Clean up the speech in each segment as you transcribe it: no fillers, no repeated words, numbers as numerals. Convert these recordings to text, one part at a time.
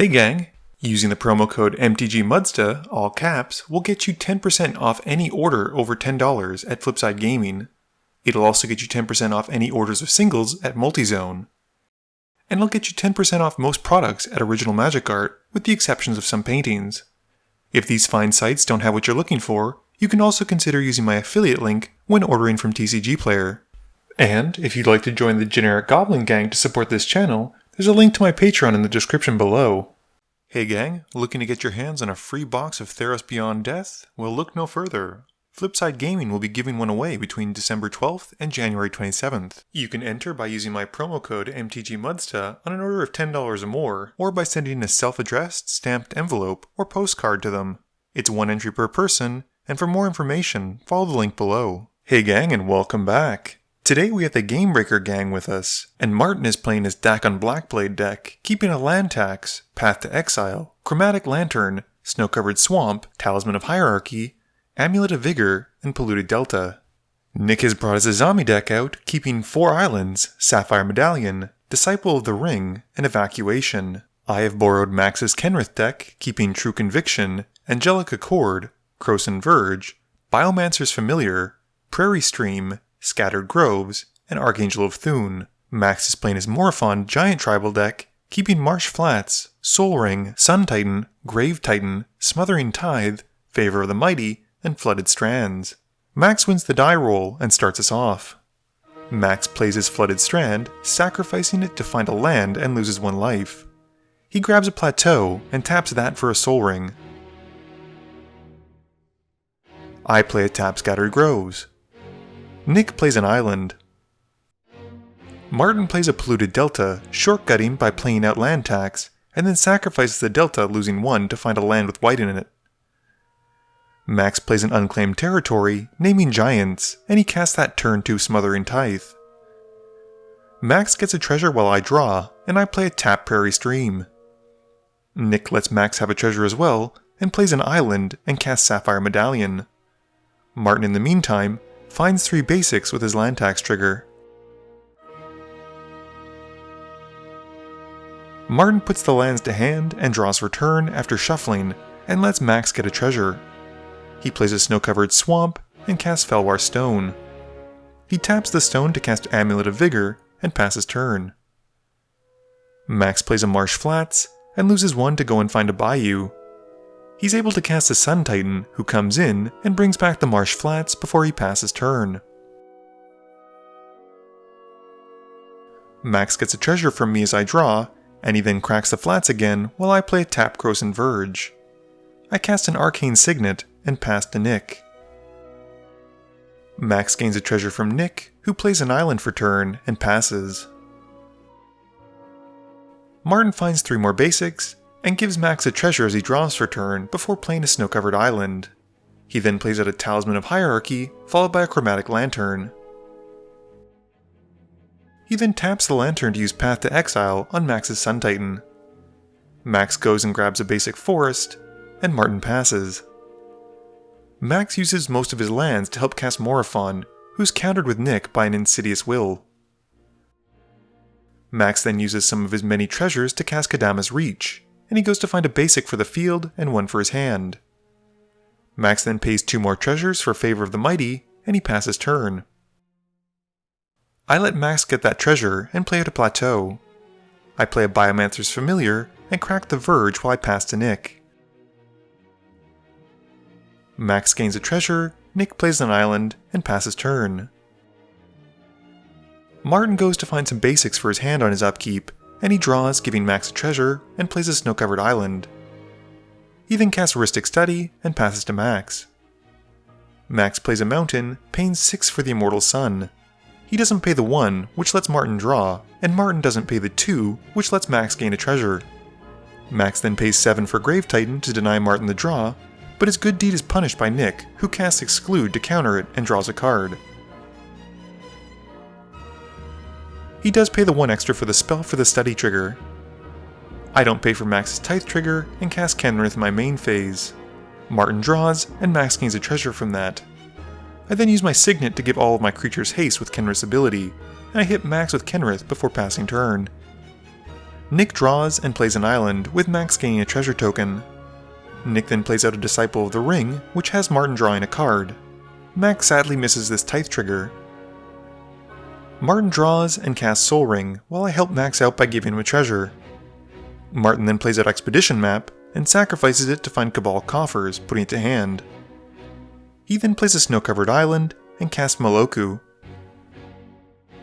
Hey gang! Using the promo code MTGMudsta, all caps, will get you 10% off any order over $10 at Flipside Gaming. It'll also get you 10% off any orders of singles at Multizone. And it'll get you 10% off most products at Original Magic Art, with the exceptions of some paintings. If these fine sites don't have what you're looking for, you can also consider using my affiliate link when ordering from TCG Player. And if you'd like to join the Generic Goblin Gang to support this channel, there's a link to my Patreon in the description below. Hey gang, looking to get your hands on a free box of Theros Beyond Death? Well, look no further. Flipside Gaming will be giving one away between December 12th and January 27th. You can enter by using my promo code MTGMudsta on an order of $10 or more, or by sending a self-addressed, stamped envelope or postcard to them. It's one entry per person, and for more information, follow the link below. Hey gang, and welcome back. Today we have the Gamebreaker gang with us, and Martin is playing his Dakkon Blackblade deck, keeping a land tax, Path to Exile, Chromatic Lantern, Snow-Covered Swamp, Talisman of Hierarchy, Amulet of Vigor, and Polluted Delta. Nick has brought his Azami deck out, keeping 4 islands, Sapphire Medallion, Disciple of the Ring, and Evacuation. I have borrowed Max's Kenrith deck, keeping True Conviction, Angelic Accord, Croson Verge, Biomancer's Familiar, Prairie Stream, Scattered Groves, and Archangel of Thune. Max is playing his Morophon giant tribal deck, keeping Marsh Flats, Soul Ring, Sun Titan, Grave Titan, Smothering Tithe, Favor of the Mighty, and Flooded Strands. Max wins the die roll and starts us off. Max plays his Flooded Strand, sacrificing it to find a land and loses 1 life. He grabs a plateau and taps that for a Soul Ring. I play a tap Scattered Groves. Nick plays an island. Martin plays a Polluted Delta, shortcutting by playing out land tax, and then sacrifices the Delta, losing 1 to find a land with white in it. Max plays an Unclaimed Territory, naming Giants, and he casts that turn 2 Smothering Tithe. Max gets a treasure while I draw, and I play a tap Prairie Stream. Nick lets Max have a treasure as well, and plays an island and casts Sapphire Medallion. Martin in the meantime finds 3 basics with his land tax trigger. Martin puts the lands to hand and draws for turn after shuffling, and lets Max get a treasure. He plays a Snow-Covered Swamp and casts Felwar Stone. He taps the stone to cast Amulet of Vigor and passes turn. Max plays a Marsh Flats and loses 1 to go and find a Bayou. He's able to cast a Sun Titan, who comes in and brings back the Marsh Flats before he passes turn. Max gets a treasure from me as I draw, and he then cracks the flats again while I play a tap Croson Verge. I cast an Arcane Signet and pass to Nick. Max gains a treasure from Nick, who plays an island for turn and passes. Martin finds 3 more basics, and gives Max a treasure as he draws for turn before playing a Snow-Covered Island. He then plays out a Talisman of Hierarchy, followed by a Chromatic Lantern. He then taps the Lantern to use Path to Exile on Max's Sun Titan. Max goes and grabs a basic Forest, and Martin passes. Max uses most of his lands to help cast Morophon, who's countered with Nick by an Insidious Will. Max then uses some of his many treasures to cast Kadama's Reach, and he goes to find a basic for the field and 1 for his hand. Max then pays 2 more treasures for Favor of the Mighty, and he passes turn. I let Max get that treasure and play out a plateau. I play a Biomancer's Familiar and crack the Verge while I pass to Nick. Max gains a treasure, Nick plays an island, and passes turn. Martin goes to find some basics for his hand on his upkeep, and he draws, giving Max a treasure, and plays a Snow-Covered Island. He then casts Ristic Study, and passes to Max. Max plays a mountain, paying 6 for the Immortal Sun. He doesn't pay the 1, which lets Martin draw, and Martin doesn't pay the 2, which lets Max gain a treasure. Max then pays 7 for Grave Titan to deny Martin the draw, but his good deed is punished by Nick, who casts Exclude to counter it and draws a card. He does pay the 1 extra for the spell for the study trigger. I don't pay for Max's Tithe trigger and cast Kenrith in my main phase. Martin draws, and Max gains a treasure from that. I then use my Signet to give all of my creatures haste with Kenrith's ability, and I hit Max with Kenrith before passing turn. Nick draws and plays an island, with Max gaining a treasure token. Nick then plays out a Disciple of the Ring, which has Martin drawing a card. Max sadly misses this Tithe trigger. Martin draws and casts Soul Ring, while I help Max out by giving him a treasure. Martin then plays out Expedition Map, and sacrifices it to find Cabal coffers, putting it to hand. He then plays a snow-covered island, and casts Moloku.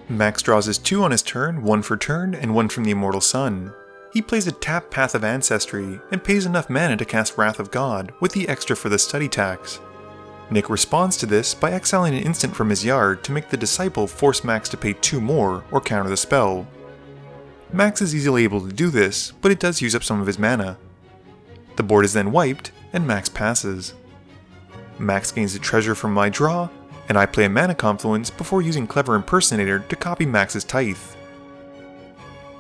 Max draws his 2 on his turn, 1 for turn, and 1 from the Immortal Sun. He plays a tap Path of Ancestry, and pays enough mana to cast Wrath of God, with the extra for the study tax. Nick responds to this by exiling an instant from his yard to make the Disciple force Max to pay 2 more, or counter the spell. Max is easily able to do this, but it does use up some of his mana. The board is then wiped, and Max passes. Max gains a treasure from my draw, and I play a Mana Confluence before using Clever Impersonator to copy Max's Tithe.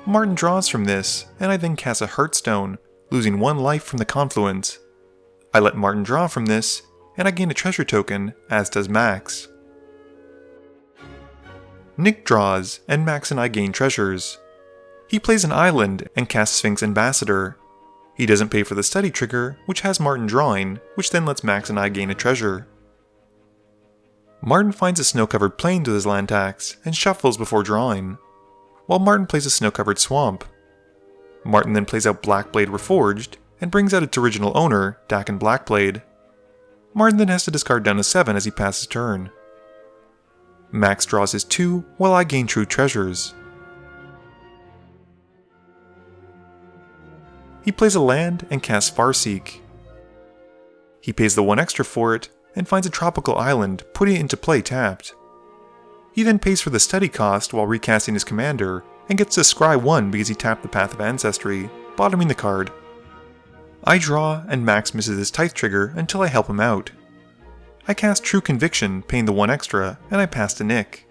Martin draws from this, and I then cast a Heartstone, losing 1 life from the Confluence. I let Martin draw from this, and I gain a treasure token, as does Max. Nick draws, and Max and I gain treasures. He plays an island and casts Sphinx Ambassador. He doesn't pay for the study trigger, which has Martin drawing, which then lets Max and I gain a treasure. Martin finds a snow-covered plains with his land tax, and shuffles before drawing, while Martin plays a snow-covered swamp. Martin then plays out Blackblade Reforged, and brings out its original owner, Dakkon Blackblade. Martin then has to discard down to 7 as he passes turn. Max draws his 2, while I gain true treasures. He plays a land and casts Farseek. He pays the 1 extra for it, and finds a tropical island, putting it into play tapped. He then pays for the study cost while recasting his commander, and gets to scry 1 because he tapped the Path of Ancestry, bottoming the card. I draw, and Max misses his Tithe trigger until I help him out. I cast True Conviction, paying the 1 extra, and I pass to Nick.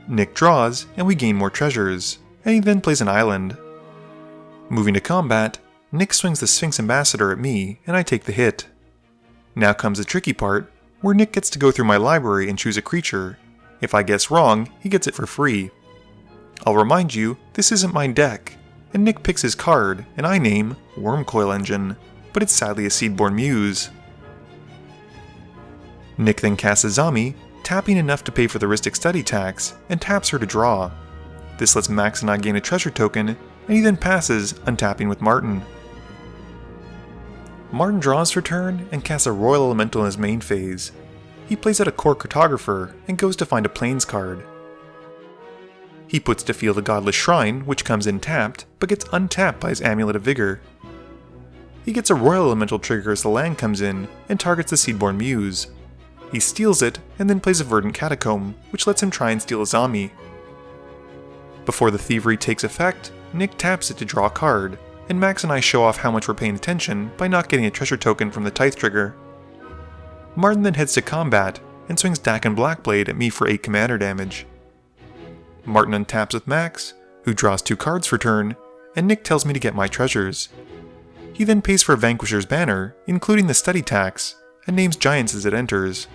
Nick draws, and we gain more treasures, and he then plays an island. Moving to combat, Nick swings the Sphinx Ambassador at me, and I take the hit. Now comes the tricky part, where Nick gets to go through my library and choose a creature. If I guess wrong, he gets it for free. I'll remind you, this isn't my deck, and Nick picks his card, and I name Wormcoil Engine, but it's sadly a Seedborn Muse. Nick then casts Azami, tapping enough to pay for the Rhystic Study tax, and taps her to draw. This lets Max and I gain a treasure token, and he then passes, untapping with Martin. Martin draws for turn, and casts a Royal Elemental in his main phase. He plays out a Core Cartographer, and goes to find a Plains card. He puts to field a Godless Shrine, which comes in tapped, but gets untapped by his Amulet of Vigor. He gets a Royal Elemental trigger as the land comes in, and targets the Seedborn Muse. He steals it, and then plays a Verdant Catacomb, which lets him try and steal Azami. Before the thievery takes effect, Nick taps it to draw a card, and Max and I show off how much we're paying attention by not getting a treasure token from the Tithe trigger. Martin then heads to combat, and swings Dakkon Blackblade at me for 8 commander damage. Martin untaps with Max, who draws 2 cards for turn, and Nick tells me to get my treasures. He then pays for Vanquisher's Banner, including the study tax, and names giants as it enters.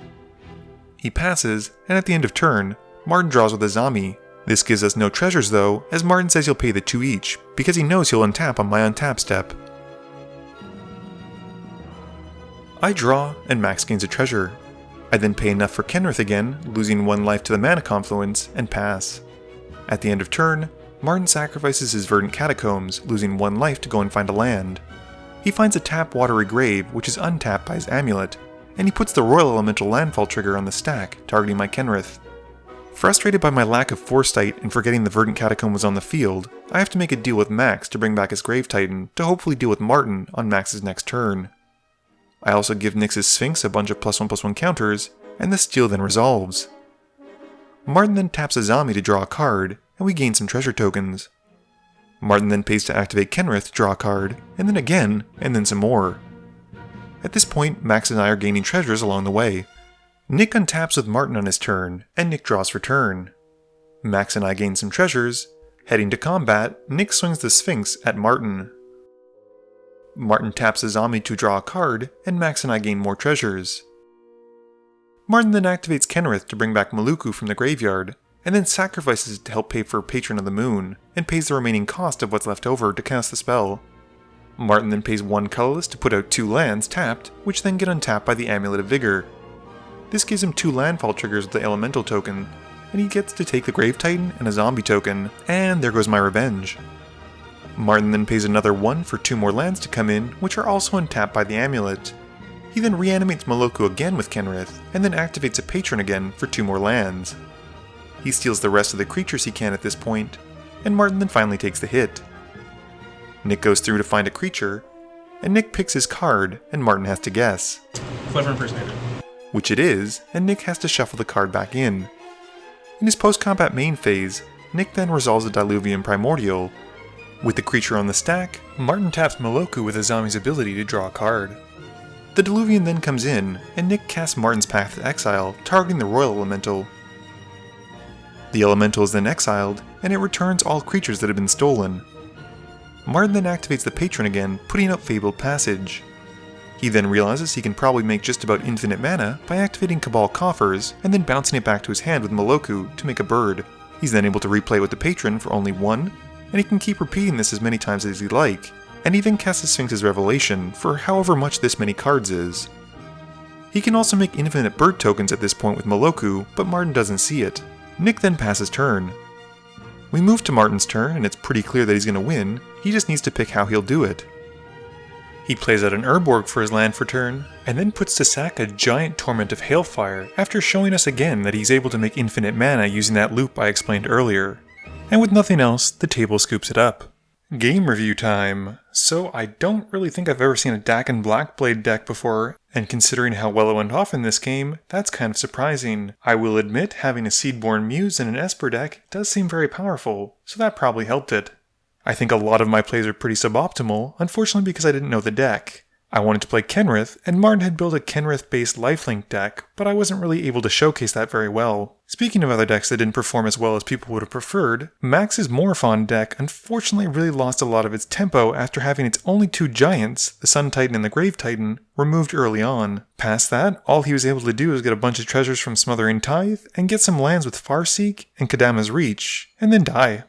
He passes, and at the end of turn, Martin draws with Azami. This gives us no treasures though, as Martin says he'll pay the 2 each, because he knows he'll untap on my untap step. I draw, and Max gains a treasure. I then pay enough for Kenrith again, losing 1 life to the Mana Confluence, and pass. At the end of turn, Martin sacrifices his Verdant Catacombs, losing 1 life to go and find a land. He finds a tap Watery Grave, which is untapped by his amulet, and he puts the Royal Elemental Landfall trigger on the stack, targeting my Kenrith. Frustrated by my lack of foresight and forgetting the Verdant Catacomb was on the field, I have to make a deal with Max to bring back his Grave Titan to hopefully deal with Martin on Max's next turn. I also give Nyx's Sphinx a bunch of +1/+1 counters, and the steal then resolves. Martin then taps Azami to draw a card, and we gain some treasure tokens. Martin then pays to activate Kenrith to draw a card, and then again, and then some more. At this point, Max and I are gaining treasures along the way. Nick untaps with Martin on his turn, and Nick draws for turn. Max and I gain some treasures. Heading to combat, Nick swings the Sphinx at Martin. Martin taps Azami to draw a card, and Max and I gain more treasures. Martin then activates Kenrith to bring back Moloku from the graveyard, and then sacrifices it to help pay for Patron of the Moon, and pays the remaining cost of what's left over to cast the spell. Martin then pays 1 colorless to put out 2 lands tapped, which then get untapped by the Amulet of Vigor. This gives him 2 landfall triggers with the Elemental token, and he gets to take the Grave Titan and a Zombie token, and there goes my revenge. Martin then pays another 1 for 2 more lands to come in, which are also untapped by the Amulet. He then reanimates Meloku again with Kenrith, and then activates a Patron again for 2 more lands. He steals the rest of the creatures he can at this point, and Martin then finally takes the hit. Nick goes through to find a creature, and Nick picks his card, and Martin has to guess. Clever impersonator. Which it is, and Nick has to shuffle the card back in. In his post-combat main phase, Nick then resolves a Diluvian Primordial. With the creature on the stack, Martin taps Meloku with Azami's ability to draw a card. The Diluvian then comes in, and Nick casts Martin's Path to Exile, targeting the Royal Elemental. The Elemental is then exiled, and it returns all creatures that have been stolen. Martin then activates the Patron again, putting out Fabled Passage. He then realizes he can probably make just about infinite mana by activating Cabal Coffers, and then bouncing it back to his hand with Meloku to make a bird. He's then able to replay with the Patron for only 1, and he can keep repeating this as many times as he'd like, and even cast the Sphinx's Revelation for however much this many cards is. He can also make infinite bird tokens at this point with Meloku, but Martin doesn't see it. Nick then passes turn. We move to Martin's turn, and it's pretty clear that he's going to win, he just needs to pick how he'll do it. He plays out an Urborg for his land for turn, and then puts to sack a giant Torment of Hailfire after showing us again that he's able to make infinite mana using that loop I explained earlier. And with nothing else, the table scoops it up. Game review time. So I don't really think I've ever seen a Dakkon Blackblade deck before, and considering how well it went off in this game, that's kind of surprising. I will admit having a Seedborn Muse and an Esper deck does seem very powerful, so that probably helped it. I think a lot of my plays are pretty suboptimal, unfortunately because I didn't know the deck. I wanted to play Kenrith, and Martin had built a Kenrith-based lifelink deck, but I wasn't really able to showcase that very well. Speaking of other decks that didn't perform as well as people would have preferred, Max's Morophon deck unfortunately really lost a lot of its tempo after having its only 2 giants, the Sun Titan and the Grave Titan, removed early on. Past that, all he was able to do was get a bunch of treasures from Smothering Tithe, and get some lands with Farseek and Kadama's Reach, and then die.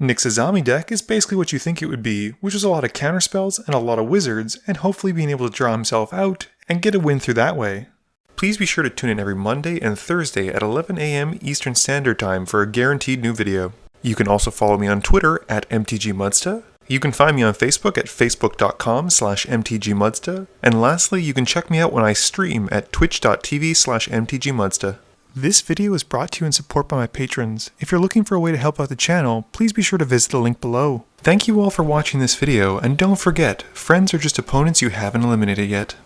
Nick's Azami deck is basically what you think it would be, which was a lot of counterspells and a lot of wizards, and hopefully being able to draw himself out and get a win through that way. Please be sure to tune in every Monday and Thursday at 11 AM Eastern Standard Time for a guaranteed new video. You can also follow me on Twitter at MTGMudsta. You can find me on Facebook at facebook.com/MTGMudsta. And lastly, you can check me out when I stream at twitch.tv/MTGMudsta. This video is brought to you in support by my patrons. If you're looking for a way to help out the channel, please be sure to visit the link below. Thank you all for watching this video, and don't forget, friends are just opponents you haven't eliminated yet.